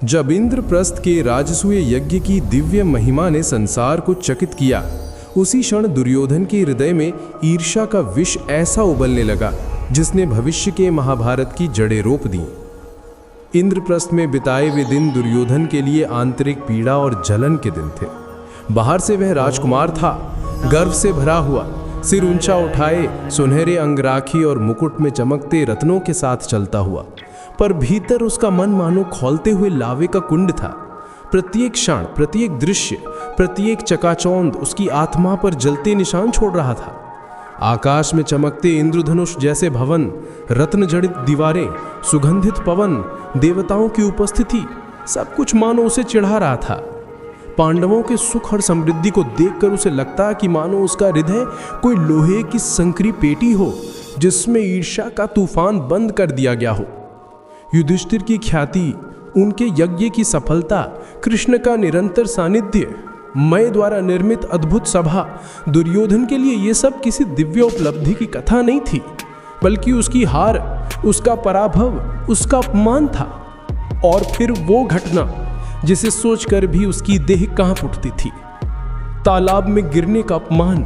जब इंद्रप्रस्थ के राजसूय यज्ञ की दिव्य महिमा ने संसार को चकित किया, उसी क्षण दुर्योधन के हृदय में ईर्ष्या का विष ऐसा उबलने लगा जिसने भविष्य के महाभारत की जड़ें रोप दी। इंद्रप्रस्थ में बिताए हुए दिन दुर्योधन के लिए आंतरिक पीड़ा और जलन के दिन थे। बाहर से वह राजकुमार था, गर्व से भरा हुआ, सिर ऊंचा उठाए, सुनहरे अंगराखी और मुकुट में चमकते रत्नों के साथ चलता हुआ, पर भीतर उसका मन मानो खौलते हुए लावे का कुंड था। प्रत्येक क्षण, प्रत्येक दृश्य, प्रत्येक चकाचौंध उसकी आत्मा पर जलते निशान छोड़ रहा था। आकाश में चमकते इंद्रधनुष जैसे भवन, रत्न जड़ित दीवारें, सुगंधित पवन, देवताओं की उपस्थिति, सब कुछ मानो उसे चिढ़ा रहा था। पांडवों के सुख और समृद्धि को देखकर उसे लगता कि मानो उसका हृदय कोई लोहे की संकरी पेटी हो जिसमें ईर्ष्या का तूफान बंद कर दिया गया हो। युधिष्ठिर की ख्याति, उनके यज्ञ की सफलता, कृष्ण का निरंतर सानिध्य, मय द्वारा निर्मित अद्भुत सभा, दुर्योधन के लिए ये सब किसी दिव्य उपलब्धि की कथा नहीं थी, बल्कि उसकी हार, उसका पराभव, उसका अपमान था। और फिर वो घटना जिसे सोचकर भी उसकी देह कांप उठती थी, तालाब में गिरने का अपमान।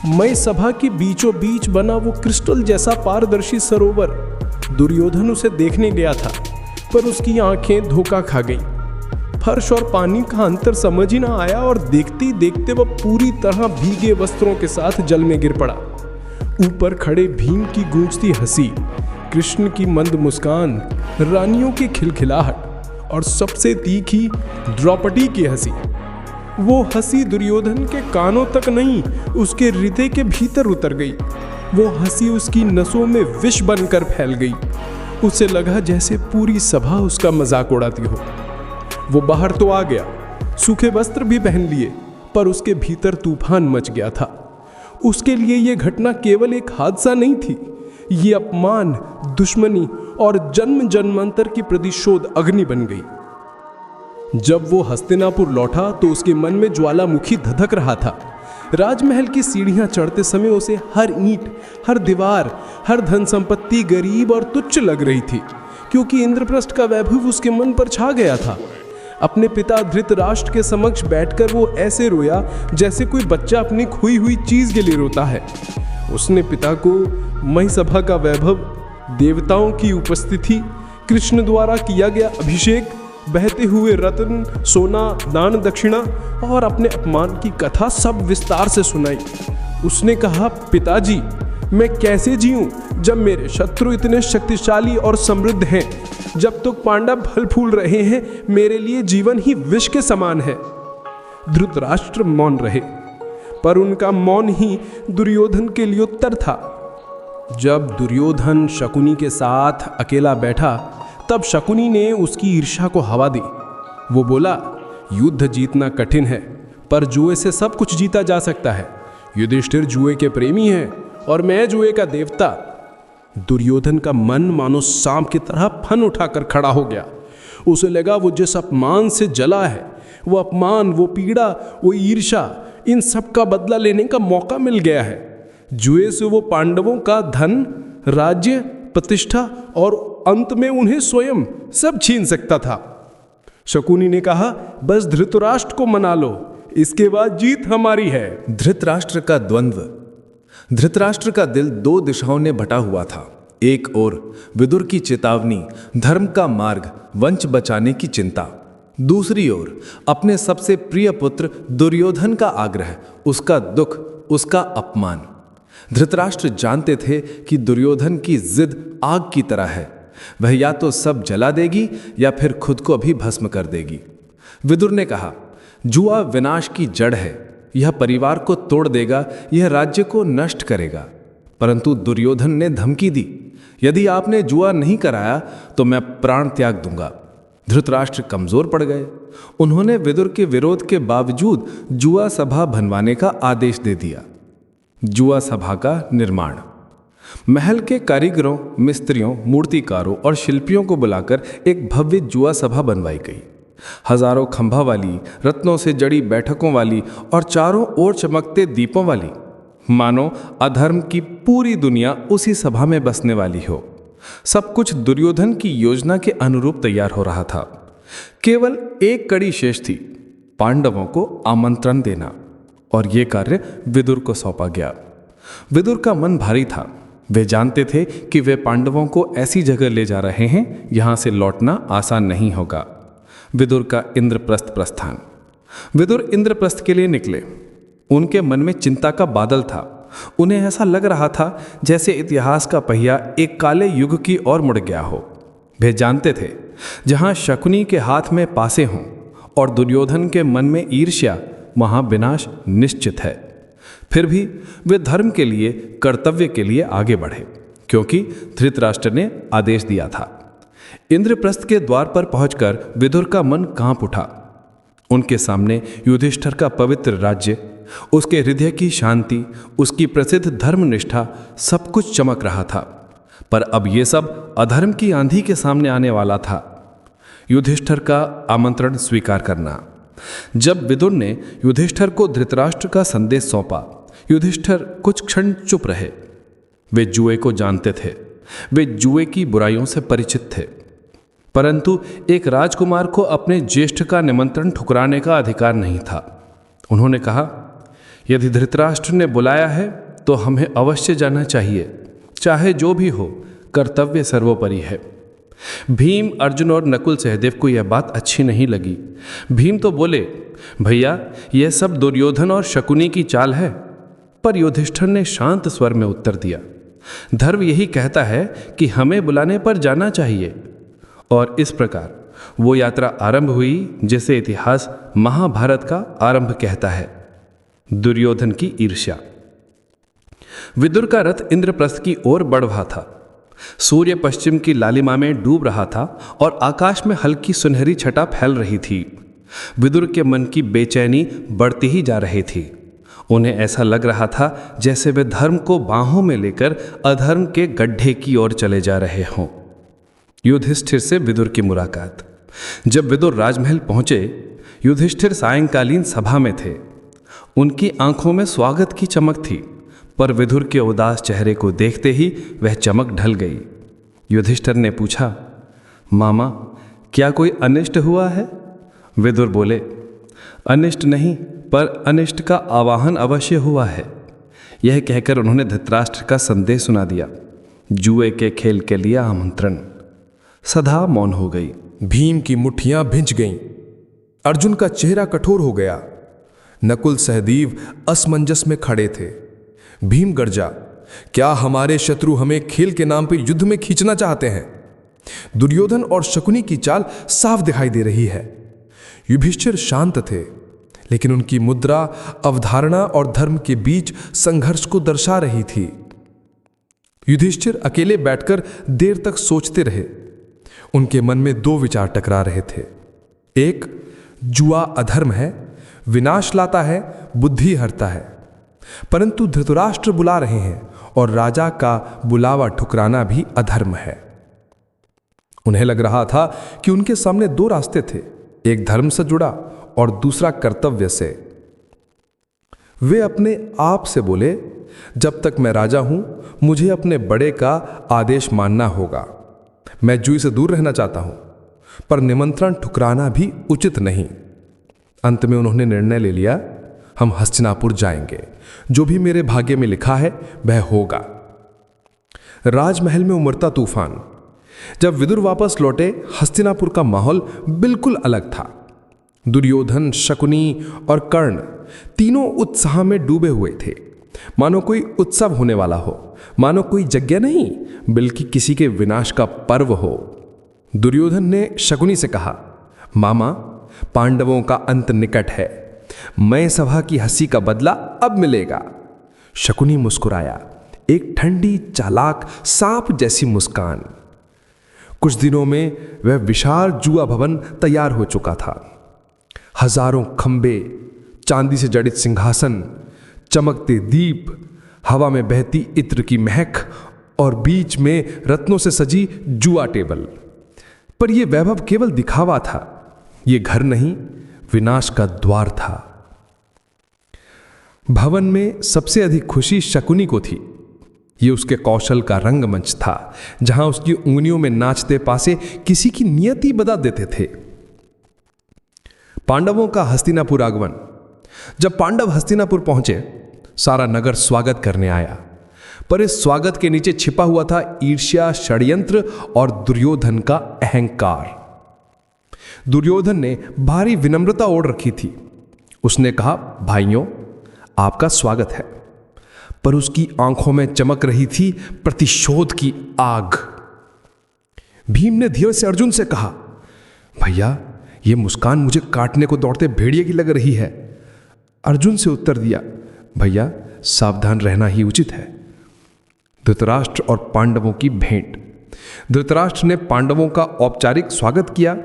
मय सभा के बीचों बीच बना वो क्रिस्टल जैसा पारदर्शी सरोवर, दुर्योधन उसे देखने गया था, पर उसकी आंखें धोखा खा गईं। फर्श और पानी का अंतर समझ ही ना आया और देखते ही देखते वह पूरी तरह भीगे वस्त्रों के साथ जल में गिर पड़ा। ऊपर खड़े भीम की गूंजती हंसी, कृष्ण की मंद मुस्कान, रानियों की खिलखिलाहट और सबसे तीखी द्रौपदी की हंसी। वो हंसी दुर्योधन के कानों तक नहीं, उसके हृदय के भीतर उतर गई। वो हंसी उसकी नसों में विष बनकर फैल गई। उसे लगा जैसे पूरी सभा उसका मजाक उड़ाती हो। वो बाहर तो आ गया, सूखे वस्त्र भी पहन लिए, पर उसके भीतर तूफान मच गया था। उसके लिए यह घटना केवल एक हादसा नहीं थी, ये अपमान, दुश्मनी और जन्म जन्मांतर की प्रतिशोध अग्नि बन गई। जब वो हस्तिनापुर लौटा तो उसके मन में ज्वालामुखी धधक रहा था। राजमहल की सीढ़ियां चढ़ते समय उसे हर ईंट, हर दीवार, हर धन संपत्ति गरीब और तुच्छ लग रही थी, क्योंकि इंद्रप्रस्थ का वैभव उसके मन पर छा गया था। अपने पिता धृतराष्ट्र के समक्ष बैठकर वो ऐसे रोया जैसे कोई बच्चा अपनी खोई हुई चीज के लिए रोता है। उसने पिता को मय सभा का वैभव, देवताओं की उपस्थिति, कृष्ण द्वारा किया गया अभिषेक, बहते हुए रत्न, सोना, दान दक्षिणा और अपने अपमान की कथा सब विस्तार से सुनाई। उसने कहा, पिताजी, मैं कैसे जीऊं जब मेरे शत्रु इतने शक्तिशाली और समृद्ध हैं। जब तक पांडव फल फूल रहे हैं, मेरे लिए जीवन ही विष के समान है। धृतराष्ट्र मौन रहे, पर उनका मौन ही दुर्योधन के लिए उत्तर था। जब दुर्योधन शकुनी के साथ अकेला बैठा, तब शकुनी ने उसकी ईर्ष्या को हवा दी। वो बोला, युद्ध जीतना कठिन है, पर जुए से सब कुछ जीता जा सकता है। युधिष्ठिर जुए के प्रेमी हैं और मैं जुए का देवता। दुर्योधन का मन मानो सांप की तरह फन उठाकर खड़ा हो गया। उसे लगा वो जिस अपमान से जला है, वो अपमान, वो पीड़ा, वो ईर्ष्या, इन सब का बदला लेने का मौका मिल गया है। जुए से वो पांडवों का धन, राज्य, प्रतिष्ठा और अंत में उन्हें स्वयं सब छीन सकता था। शकुनी ने कहा, बस धृतराष्ट्र को मना लो, इसके बाद जीत हमारी है। धृतराष्ट्र का द्वंद्व। धृतराष्ट्र का दिल दो दिशाओं ने बटा हुआ था। एक ओर विदुर की चेतावनी, धर्म का मार्ग, वंश बचाने की चिंता। दूसरी ओर अपने सबसे प्रिय पुत्र दुर्योधन का आग्रह, उसका दुख, उसका अपमान। धृतराष्ट्र जानते थे कि दुर्योधन की जिद आग की तरह है, वह या तो सब जला देगी या फिर खुद को भी भस्म कर देगी। विदुर ने कहा, जुआ विनाश की जड़ है, यह परिवार को तोड़ देगा, यह राज्य को नष्ट करेगा। परंतु दुर्योधन ने धमकी दी, यदि आपने जुआ नहीं कराया तो मैं प्राण त्याग दूंगा। धृतराष्ट्र कमजोर पड़ गए। उन्होंने विदुर के विरोध के बावजूद जुआ सभा बनवाने का आदेश दे दिया। जुआ सभा का निर्माण। महल के कारीगरों, मिस्त्रियों, मूर्तिकारों और शिल्पियों को बुलाकर एक भव्य जुआ सभा बनवाई गई। हजारों खंभा वाली, रत्नों से जड़ी बैठकों वाली और चारों ओर चमकते दीपों वाली, मानो अधर्म की पूरी दुनिया उसी सभा में बसने वाली हो। सब कुछ दुर्योधन की योजना के अनुरूप तैयार हो रहा था। केवल एक कड़ी शेष थी, पांडवों को आमंत्रण देना, और यह कार्य विदुर को सौंपा गया। विदुर का मन भारी था। वे जानते थे कि वे पांडवों को ऐसी जगह ले जा रहे हैं यहां से लौटना आसान नहीं होगा। विदुर का इंद्रप्रस्थ प्रस्थान। विदुर इंद्रप्रस्थ के लिए निकले। उनके मन में चिंता का बादल था। उन्हें ऐसा लग रहा था जैसे इतिहास का पहिया एक काले युग की ओर मुड़ गया हो। वे जानते थे जहां शकुनी के हाथ में पासे हों और दुर्योधन के मन में ईर्ष्या, वहां विनाश निश्चित है। फिर भी वे धर्म के लिए, कर्तव्य के लिए आगे बढ़े, क्योंकि धृतराष्ट्र ने आदेश दिया था। इंद्रप्रस्थ के द्वार पर पहुंचकर विदुर का मन कांप उठा। उनके सामने युधिष्ठिर का पवित्र राज्य, उसके हृदय की शांति, उसकी प्रसिद्ध धर्मनिष्ठा, सब कुछ चमक रहा था। पर अब यह सब अधर्म की आंधी के सामने आने वाला था। युधिष्ठिर का आमंत्रण स्वीकार करना। जब विदुर ने युधिष्ठिर को धृतराष्ट्र का संदेश सौंपा, युधिष्ठिर कुछ क्षण चुप रहे। वे जुए को जानते थे, वे जुए की बुराइयों से परिचित थे, परंतु एक राजकुमार को अपने ज्येष्ठ का निमंत्रण ठुकराने का अधिकार नहीं था। उन्होंने कहा, यदि धृतराष्ट्र ने बुलाया है तो हमें अवश्य जाना चाहिए, चाहे जो भी हो, कर्तव्य सर्वोपरि है। भीम, अर्जुन और नकुल सहदेव को यह बात अच्छी नहीं लगी। भीम तो बोले, भैया यह सब दुर्योधन और शकुनी की चाल है। पर युधिष्ठिर ने शांत स्वर में उत्तर दिया, धर्म यही कहता है कि हमें बुलाने पर जाना चाहिए। और इस प्रकार वो यात्रा आरंभ हुई जिसे इतिहास महाभारत का आरंभ कहता है, दुर्योधन की ईर्ष्या। विदुर का रथ इंद्रप्रस्थ की ओर बढ़ रहा था। सूर्य पश्चिम की लालिमा में डूब रहा था और आकाश में हल्की सुनहरी छटा फैल रही थी। विदुर के मन की बेचैनी बढ़ती ही जा रही थी। उन्हें ऐसा लग रहा था जैसे वे धर्म को बाहों में लेकर अधर्म के गड्ढे की ओर चले जा रहे हों। युधिष्ठिर से विदुर की मुलाकात। जब विदुर राजमहल पहुंचे, युधिष्ठिर सायंकालीन सभा में थे। उनकी आंखों में स्वागत की चमक थी, पर विदुर के उदास चेहरे को देखते ही वह चमक ढल गई। युधिष्ठिर ने पूछा, मामा क्या कोई अनिष्ट हुआ है? विदुर बोले, अनिष्ट नहीं, पर अनिष्ट का आवाहन अवश्य हुआ है। यह कहकर उन्होंने धृतराष्ट्र का संदेश सुना दिया, जुए के खेल के लिए आमंत्रण। सदा मौन हो गई। भीम की मुट्ठियां भिंच गईं। अर्जुन का चेहरा कठोर हो गया। नकुल सहदेव असमंजस में खड़े थे। भीम गर्जा, क्या हमारे शत्रु हमें खेल के नाम पर युद्ध में खींचना चाहते हैं? दुर्योधन और शकुनी की चाल साफ दिखाई दे रही है। युधिष्ठिर शांत थे, लेकिन उनकी मुद्रा अवधारणा और धर्म के बीच संघर्ष को दर्शा रही थी। युधिष्ठिर अकेले बैठकर देर तक सोचते रहे। उनके मन में दो विचार टकरा रहे थे। एक, जुआ अधर्म है, विनाश लाता है, बुद्धि हरता है। परंतु धृतराष्ट्र बुला रहे हैं और राजा का बुलावा ठुकराना भी अधर्म है। उन्हें लग रहा था कि उनके सामने दो रास्ते थे, एक धर्म से जुड़ा और दूसरा कर्तव्य से। वे अपने आप से बोले, जब तक मैं राजा हूं, मुझे अपने बड़े का आदेश मानना होगा। मैं जुए से दूर रहना चाहता हूं, पर निमंत्रण ठुकराना भी उचित नहीं। अंत में उन्होंने निर्णय ले लिया, हम हस्तिनापुर जाएंगे। जो भी मेरे भाग्य में लिखा है वह होगा। राजमहल में उमड़ता तूफान। जब विदुर वापस लौटे, हस्तिनापुर का माहौल बिल्कुल अलग था। दुर्योधन, शकुनी और कर्ण तीनों उत्साह में डूबे हुए थे, मानो कोई उत्सव होने वाला हो, मानो कोई यज्ञ नहीं बल्कि किसी के विनाश का पर्व हो। दुर्योधन ने शकुनी से कहा, मामा पांडवों का अंत निकट है, मैं सभा की हंसी का बदला अब मिलेगा। शकुनी मुस्कुराया, एक ठंडी चालाक सांप जैसी मुस्कान। कुछ दिनों में वह विशाल जुआ भवन तैयार हो चुका था। हजारों खंबे, चांदी से जड़ित सिंहासन, चमकते दीप, हवा में बहती इत्र की महक और बीच में रत्नों से सजी जुआ टेबल। पर यह वैभव केवल दिखावा था, यह घर नहीं, विनाश का द्वार था। भवन में सबसे अधिक खुशी शकुनी को थी। यह उसके कौशल का रंगमंच था, जहां उसकी उंगलियों में नाचते पासे किसी की नियति बता देते थे। पांडवों का हस्तिनापुर आगमन। जब पांडव हस्तिनापुर पहुंचे, सारा नगर स्वागत करने आया, पर इस स्वागत के नीचे छिपा हुआ था ईर्ष्या, षड्यंत्र और दुर्योधन का अहंकार। दुर्योधन ने भारी विनम्रता ओढ़ रखी थी। उसने कहा, भाइयों, आपका स्वागत है। पर उसकी आंखों में चमक रही थी प्रतिशोध की आग। भीम ने धीरे से अर्जुन से कहा, भैया, यह मुस्कान मुझे काटने को दौड़ते भेड़िए की लग रही है। अर्जुन से उत्तर दिया, भैया, सावधान रहना ही उचित है। धृतराष्ट्र और पांडवों की भेंट। धृतराष्ट्र ने पांडवों का औपचारिक स्वागत किया।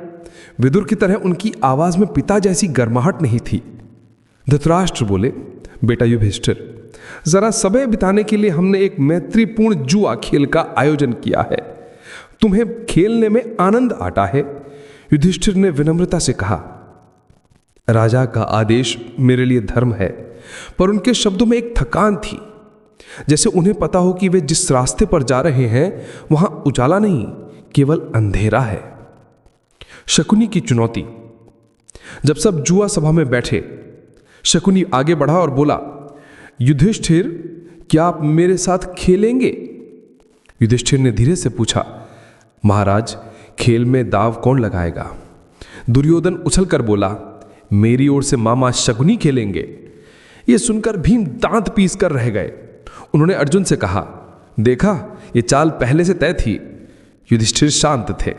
विदुर की तरह उनकी आवाज में पिता जैसी गर्माहट नहीं थी। धृतराष्ट्र बोले, बेटा युधिष्ठिर, जरा समय बिताने के लिए हमने एक मैत्रीपूर्ण जुआ खेल का आयोजन किया है। तुम्हें खेलने में आनंद आता है। युधिष्ठिर ने विनम्रता से कहा, राजा का आदेश मेरे लिए धर्म है। पर उनके शब्दों में एक थकान थी, जैसे उन्हें पता हो कि वे जिस रास्ते पर जा रहे हैं वहां उजाला नहीं, केवल अंधेरा है। शकुनी की चुनौती। जब सब जुआ सभा में बैठे, शकुनी आगे बढ़ा और बोला, युधिष्ठिर, क्या आप मेरे साथ खेलेंगे? युधिष्ठिर ने धीरे से पूछा, महाराज, खेल में दाव कौन लगाएगा? दुर्योधन उछलकर बोला, मेरी ओर से मामा शकुनी खेलेंगे। यह सुनकर भीम दांत पीस कर रह गए। उन्होंने अर्जुन से कहा, देखा, यह चाल पहले से तय थी। युधिष्ठिर शांत थे।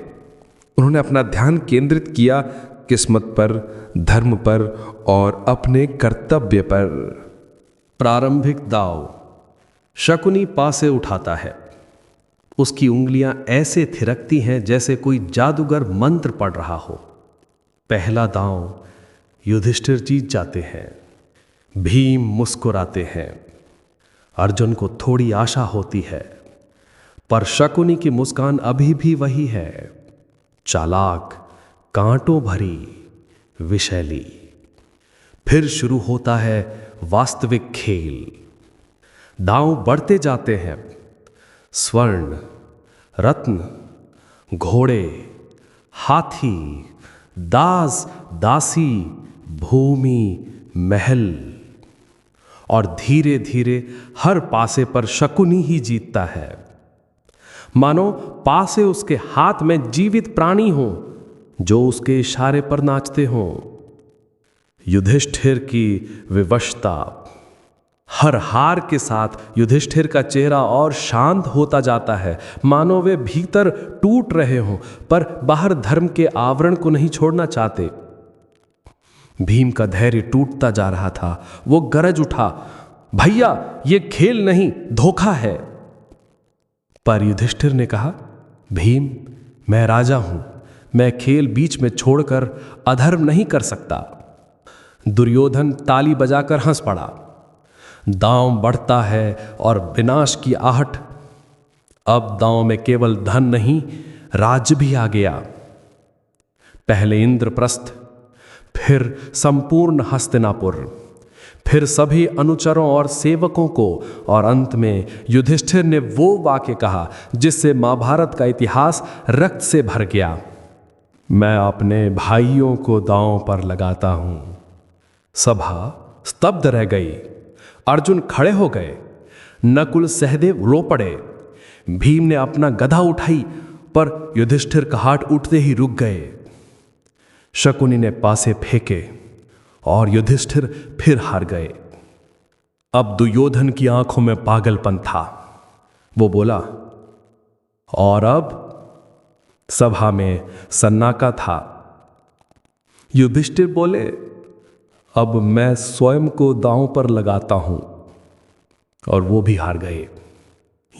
उन्होंने अपना ध्यान केंद्रित किया किस्मत पर, धर्म पर और अपने कर्तव्य पर। प्रारंभिक दाव। शकुनी पासे उठाता है। उसकी उंगलियां ऐसे थिरकती हैं जैसे कोई जादूगर मंत्र पढ़ रहा हो। पहला दांव युधिष्ठिर जीत जाते हैं। भीम मुस्कुराते हैं। अर्जुन को थोड़ी आशा होती है, पर शकुनी की मुस्कान अभी भी वही है, चालाक, कांटों भरी, विषैली। फिर शुरू होता है वास्तविक खेल। दांव बढ़ते जाते हैं। स्वर्ण, रत्न, घोड़े, हाथी, दास, दासी, भूमि, महल, और धीरे धीरे हर पासे पर शकुनी ही जीतता है। मानो पासे उसके हाथ में जीवित प्राणी हो जो उसके इशारे पर नाचते हों। युधिष्ठिर की विवशता। हर हार के साथ युधिष्ठिर का चेहरा और शांत होता जाता है, मानो वे भीतर टूट रहे हों पर बाहर धर्म के आवरण को नहीं छोड़ना चाहते। भीम का धैर्य टूटता जा रहा था। वो गरज उठा, भैया, ये खेल नहीं, धोखा है। पर युधिष्ठिर ने कहा, भीम, मैं राजा हूं, मैं खेल बीच में छोड़कर अधर्म नहीं कर सकता। दुर्योधन ताली बजाकर हंस पड़ा। दांव बढ़ता है और विनाश की आहट। अब दांव में केवल धन नहीं, राज्य भी आ गया। पहले इंद्रप्रस्थ, फिर संपूर्ण हस्तिनापुर, फिर सभी अनुचरों और सेवकों को, और अंत में युधिष्ठिर ने वो वाक्य कहा जिससे महाभारत का इतिहास रक्त से भर गया, मैं अपने भाइयों को दांव पर लगाता हूं। सभा स्तब्ध रह गई। अर्जुन खड़े हो गए। नकुल सहदेव रो पड़े। भीम ने अपना गदा उठाई, पर युधिष्ठिर का हाथ उठते ही रुक गए। शकुनी ने पासे फेंके और युधिष्ठिर फिर हार गए। अब दुर्योधन की आंखों में पागलपन था। वो बोला, और अब? सभा में सन्नाटा था। युधिष्ठिर बोले, अब मैं स्वयं को दांव पर लगाता हूं। और वो भी हार गए।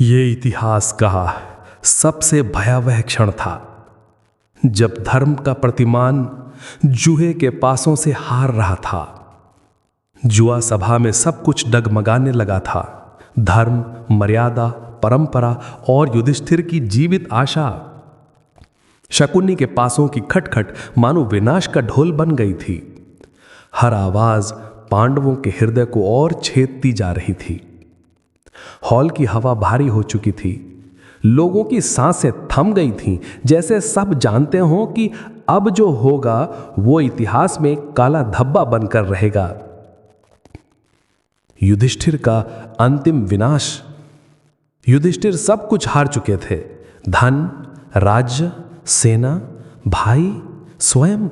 ये इतिहास का सबसे भयावह क्षण था, जब धर्म का प्रतिमान जुए के पासों से हार रहा था। जुआ सभा में सब कुछ डगमगाने लगा था। धर्म, मर्यादा, परंपरा और युधिष्ठिर की जीवित आशा। शकुनी के पासों की खटखट मानो विनाश का ढोल बन गई थी। हर आवाज पांडवों के हृदय को और छेदती जा रही थी। हॉल की हवा भारी हो चुकी थी। लोगों की सांसें थम गई थीं, जैसे सब जानते हों कि अब जो होगा वो इतिहास में काला धब्बा बनकर रहेगा। युधिष्ठिर का अंतिम विनाश। युधिष्ठिर सब कुछ हार चुके थे, धन, राज्य, सेना, भाई, स्वयं।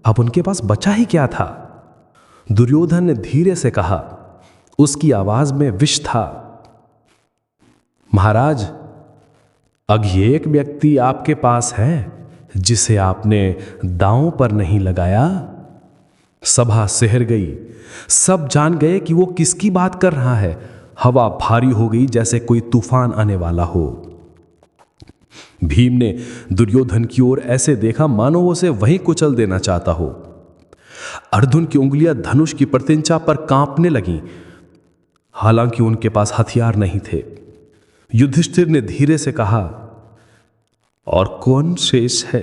अब उनके पास बचा ही क्या था? दुर्योधन ने धीरे से कहा, उसकी आवाज में विष था, महाराज, अब ये एक व्यक्ति आपके पास है जिसे आपने दांव पर नहीं लगाया। सभा सिहर गई। सब जान गए कि वो किसकी बात कर रहा है। हवा भारी हो गई जैसे कोई तूफान आने वाला हो। भीम ने दुर्योधन की ओर ऐसे देखा मानो उसे वहीं कुचल देना चाहता हो। अर्जुन की उंगलियां धनुष की प्रतिंचा पर कांपने लगीं, हालांकि उनके पास हथियार नहीं थे। युधिष्ठिर ने धीरे से कहा, और कौन शेष है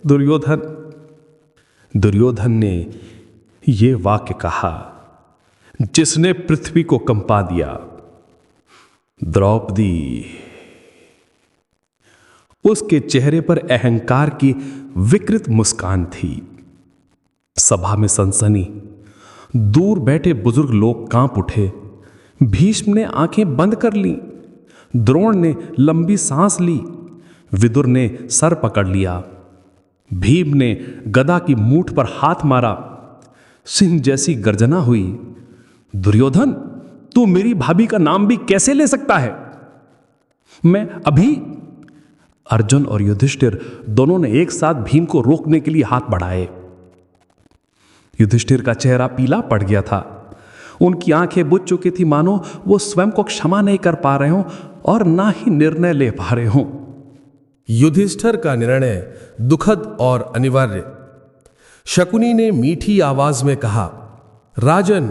दुर्योधन? दुर्योधन ने ये वाक्य कहा जिसने पृथ्वी को कंपा दिया, द्रौपदी। उसके चेहरे पर अहंकार की विकृत मुस्कान थी। सभा में सनसनी। दूर बैठे बुजुर्ग लोग कांप उठे। भीष्म ने आंखें बंद कर ली। द्रोण ने लंबी सांस ली। विदुर ने सर पकड़ लिया। भीम ने गदा की मूठ पर हाथ मारा। सिंह जैसी गर्जना हुई। दुर्योधन, तू मेरी भाभी का नाम भी कैसे ले सकता है? मैं अभी। अर्जुन और युधिष्ठिर दोनों ने एक साथ भीम को रोकने के लिए हाथ बढ़ाए। युधिष्ठिर का चेहरा पीला पड़ गया था। उनकी आंखें बुझ चुकी थी, मानो वो स्वयं को क्षमा नहीं कर पा रहे हों और ना ही निर्णय ले पा रहे हों। युधिष्ठिर का निर्णय दुखद और अनिवार्य। शकुनी ने मीठी आवाज में कहा, राजन,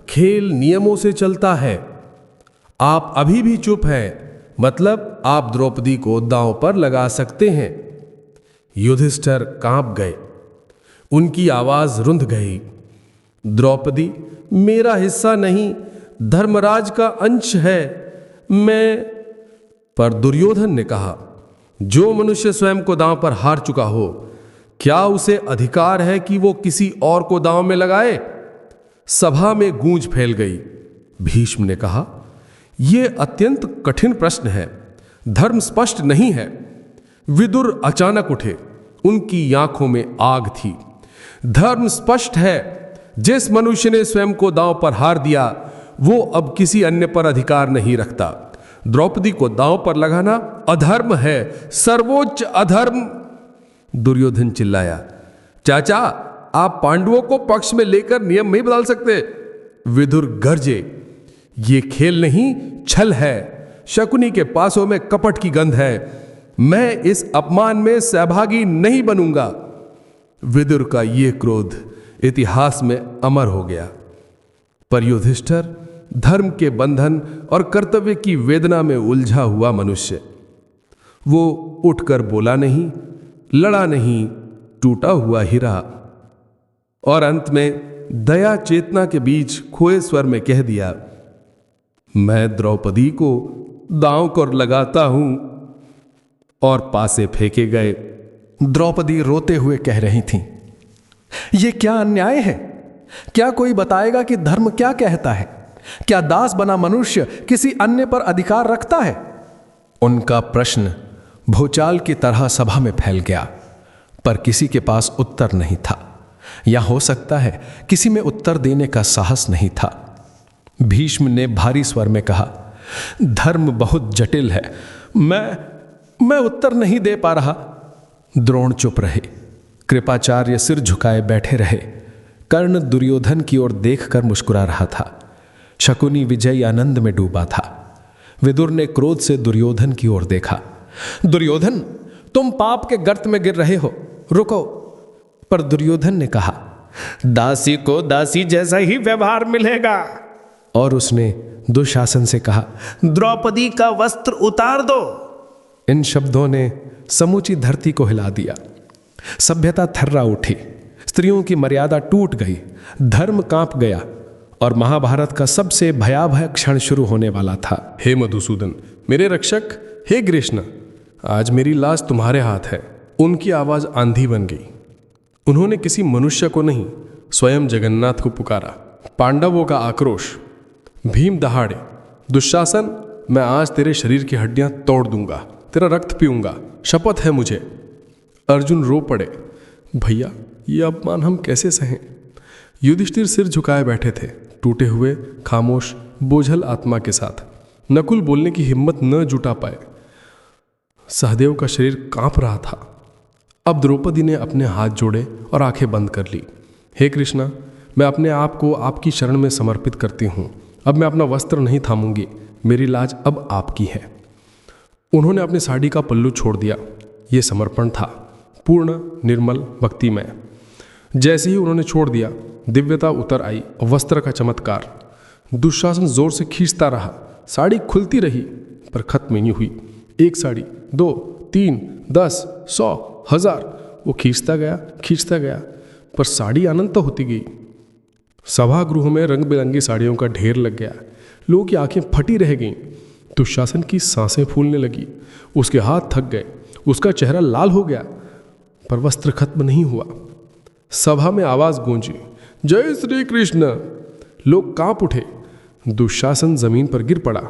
खेल नियमों से चलता है। आप अभी भी चुप हैं, मतलब आप द्रौपदी को दांव पर लगा सकते हैं। युधिष्ठिर कांप गए। उनकी आवाज रुंध गई। द्रौपदी मेरा हिस्सा नहीं, धर्मराज का अंश है। मैं। पर दुर्योधन ने कहा, जो मनुष्य स्वयं को दांव पर हार चुका हो, क्या उसे अधिकार है कि वो किसी और को दांव में लगाए? सभा में गूंज फैल गई। भीष्म ने कहा, यह अत्यंत कठिन प्रश्न है, धर्म स्पष्ट नहीं है। विदुर अचानक उठे। उनकी आंखों में आग थी। धर्म स्पष्ट है, जिस मनुष्य ने स्वयं को दांव पर हार दिया वो अब किसी अन्य पर अधिकार नहीं रखता। द्रौपदी को दांव पर लगाना अधर्म है, सर्वोच्च अधर्म। दुर्योधन चिल्लाया, चाचा, आप पांडवों को पक्ष में लेकर नियम नहीं बदल सकते। विदुर गरजे, ये खेल नहीं, छल है। शकुनी के पासों में कपट की गंध है। मैं इस अपमान में सहभागी नहीं बनूंगा। विदुर का यह क्रोध इतिहास में अमर हो गया। पर युधिष्ठिर धर्म के बंधन और कर्तव्य की वेदना में उलझा हुआ मनुष्य। वो उठकर बोला नहीं, लड़ा नहीं, टूटा हुआ हीरा। और अंत में दया चेतना के बीच खोए स्वर में कह दिया, मैं द्रौपदी को दांव कर लगाता हूं। और पासे फेंके गए। द्रौपदी रोते हुए कह रही थीं, यह क्या अन्याय है? क्या कोई बताएगा कि धर्म क्या कहता है? क्या दास बना मनुष्य किसी अन्य पर अधिकार रखता है? उनका प्रश्न भूचाल की तरह सभा में फैल गया, पर किसी के पास उत्तर नहीं था, या हो सकता है किसी में उत्तर देने का साहस नहीं था। भीष्म ने भारी स्वर में कहा, धर्म बहुत जटिल है, मैं उत्तर नहीं दे पा रहा। द्रोण चुप रहे। कृपाचार्य सिर झुकाए बैठे रहे। कर्ण दुर्योधन की ओर देखकर मुस्कुरा रहा था। शकुनी विजयी आनंद में डूबा था। विदुर ने क्रोध से दुर्योधन की ओर देखा। दुर्योधन, तुम पाप के गर्त में गिर रहे हो, रुको। पर दुर्योधन ने कहा, दासी को दासी जैसा ही व्यवहार मिलेगा। और उसने दुशासन से कहा, द्रौपदी का वस्त्र उतार दो। इन शब्दों ने समूची धरती को हिला दिया। सभ्यता थर्रा उठी। स्त्रियों की मर्यादा टूट गई। धर्म कांप गया और महाभारत का सबसे भयावह क्षण शुरू होने वाला था। हे मधुसूदन, मेरे रक्षक, हे कृष्ण, आज मेरी लाश तुम्हारे हाथ है। उनकी आवाज आंधी बन गई। उन्होंने किसी मनुष्य को नहीं, स्वयं जगन्नाथ को पुकारा। पांडवों का आक्रोश। भीम दहाड़े, दुशासन, मैं आज तेरे शरीर की हड्डियां तोड़ दूंगा, तेरा रक्त पीऊंगा, शपथ है मुझे। अर्जुन रो पड़े, भैया ये अपमान हम कैसे सहें। युधिष्ठिर सिर झुकाए बैठे थे, टूटे हुए, खामोश, बोझल आत्मा के साथ। नकुल बोलने की हिम्मत न जुटा पाए। सहदेव का शरीर कांप रहा था। अब द्रौपदी ने अपने हाथ जोड़े और आंखें बंद कर ली। हे कृष्णा, मैं अपने आप को आपकी शरण में समर्पित करती हूँ। अब मैं अपना वस्त्र नहीं थामूंगी, मेरी लाज अब आपकी है। उन्होंने अपनी साड़ी का पल्लू छोड़ दिया। ये समर्पण था, पूर्ण, निर्मल, भक्तिमय। जैसे ही उन्होंने छोड़ दिया, दिव्यता उतर आई, वस्त्र का चमत्कार। दुशासन जोर से खींचता रहा, साड़ी खुलती रही पर खत्म नहीं हुई। एक साड़ी, 2, 3, 10, 100, 1000, वो खींचता गया, पर साड़ी अनंत होती गई। सभागृह में रंग बिरंगी साड़ियों का ढेर लग गया। लोगों की आंखें फटी रह गईं। दुशासन की सांसें फूलने लगी, उसके हाथ थक गए, उसका चेहरा लाल हो गया, पर वस्त्र खत्म नहीं हुआ। सभा में आवाज गूंजी, जय श्री कृष्ण। लोग कांप उठे। दुशासन जमीन पर गिर पड़ा,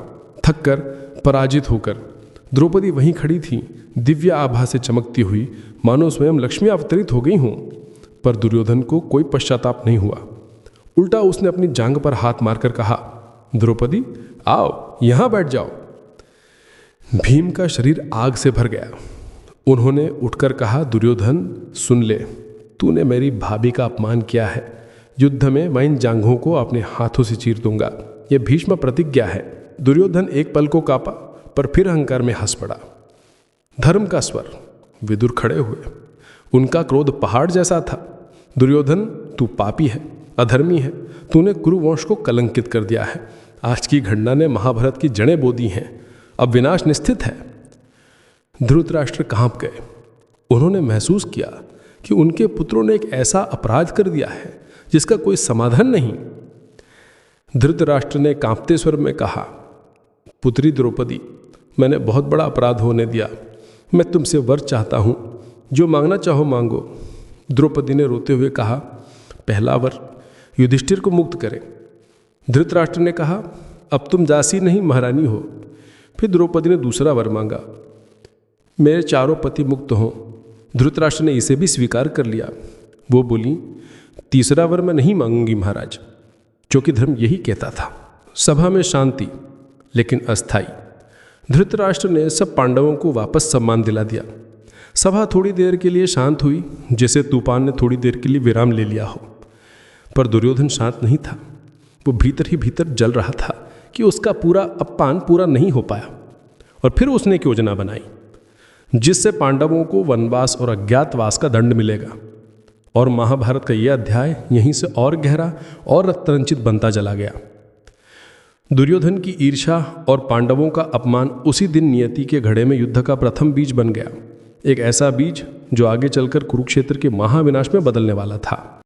थक कर, पराजित होकर। द्रौपदी वहीं खड़ी थी, दिव्य आभा से चमकती हुई, मानो स्वयं लक्ष्मी अवतरित हो गई हों। पर दुर्योधन को कोई पश्चाताप नहीं हुआ। उल्टा उसने अपनी जांघ पर हाथ मारकर कहा, द्रौपदी आओ, यहां बैठ जाओ। भीम का शरीर आग से भर गया। उन्होंने उठकर कहा, दुर्योधन सुन ले, तूने मेरी भाभी का अपमान किया है। युद्ध में मैं इन जांघों को अपने हाथों से चीर दूंगा। यह भीष्म प्रतिज्ञा है। दुर्योधन एक पल को कांपा, पर फिर अहंकार में हंस पड़ा। धर्म का स्वर। विदुर खड़े हुए। उनका क्रोध पहाड़ जैसा था। दुर्योधन, तू पापी है, अधर्मी है, तूने कुरुवंश को कलंकित कर दिया है। आज की घटना ने महाभारत की जड़ें बो दी हैं। अब विनाश निश्चित है। धृतराष्ट्र कांप गए। उन्होंने महसूस किया कि उनके पुत्रों ने एक ऐसा अपराध कर दिया है जिसका कोई समाधान नहीं। धृतराष्ट्र ने कांपते स्वर में कहा, पुत्री द्रौपदी, मैंने बहुत बड़ा अपराध होने दिया। मैं तुमसे वर चाहता हूँ, जो मांगना चाहो मांगो। द्रौपदी ने रोते हुए कहा, पहला वर युधिष्ठिर को मुक्त करें। धृतराष्ट्र ने कहा, अब तुम दासी नहीं महारानी हो। फिर द्रौपदी ने दूसरा वर मांगा, मेरे चारों पति मुक्त हों। धृतराष्ट्र ने इसे भी स्वीकार कर लिया। वो बोली, तीसरा वर मैं नहीं मांगूंगी महाराज, क्योंकि धर्म यही कहता था। सभा में शांति, लेकिन अस्थाई। धृतराष्ट्र ने सब पांडवों को वापस सम्मान दिला दिया। सभा थोड़ी देर के लिए शांत हुई, जैसे तूफान ने थोड़ी देर के लिए विराम ले लिया हो। पर दुर्योधन शांत नहीं था। वो भीतर ही भीतर जल रहा था कि उसका पूरा अपमान पूरा नहीं हो पाया। और फिर उसने एक योजना बनाई जिससे पांडवों को वनवास और अज्ञातवास का दंड मिलेगा। और महाभारत का यह अध्याय यहीं से और गहरा और रक्तरंजित बनता चला गया। दुर्योधन की ईर्ष्या और पांडवों का अपमान उसी दिन नियति के घड़े में युद्ध का प्रथम बीज बन गया। एक ऐसा बीज जो आगे चलकर कुरुक्षेत्र के महाविनाश में बदलने वाला था।